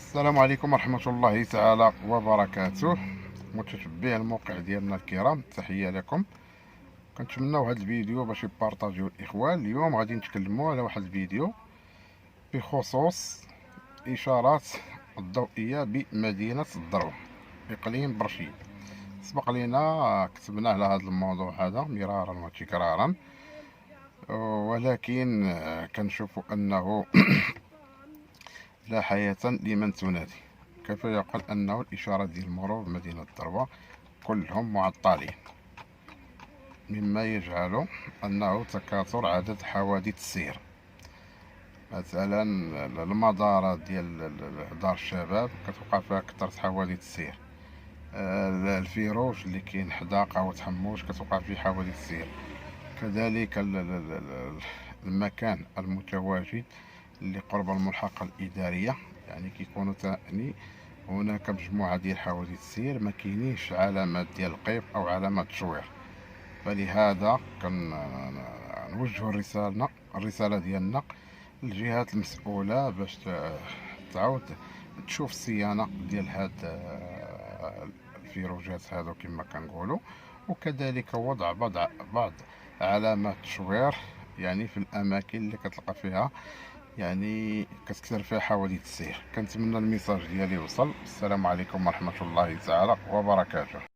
السلام عليكم ورحمة الله تعالى وبركاته. متتبعي الموقع ديالنا الكرام، تحية لكم. كنتمناو هذا الفيديو باش يبارطاجيو الاخوان. اليوم غادي نتكلموا على واحد الفيديو بخصوص اشارات الضوئية بمدينة الدروة اقليم برشيد. سبق لينا كتبنا على هذا الموضوع هذا مرارا وتكرارا، ولكن كنشوفوا انه لا حياة لمن تنادي. كيف يقال أنه الإشارات ديال المرور بمدينة الدروة كلهم معطلين، مما يجعل أنه تكاثر عدد حوادث السير. مثلا المدارة ديال دار الشباب كتوقع فيها كثرة حوادث السير، الفيروج اللي كاين حدا قهوة حموش كتوقع فيه حوادث السير، كذلك المكان المتواجد اللي قرب الملحقة الإدارية، يعني كيكونوا تاني هناك مجموعة ديال حوادث السير ما كاينينش علامات ديال القيف أو علامات تشوير. فلهذا كنوجهوا الرسالة ديالنا للجهات المسؤولة باش تعاود تشوف الصيانة ديال هاد الفيروجات هادو كما كنقولوا، وكذلك وضع بعض علامات التشوير يعني في الأماكن اللي كتلقى فيها يعني كتكثر فيها حوادث السير. كنتمنى الميساج ديالي يوصل. السلام عليكم ورحمة الله تعالى وبركاته.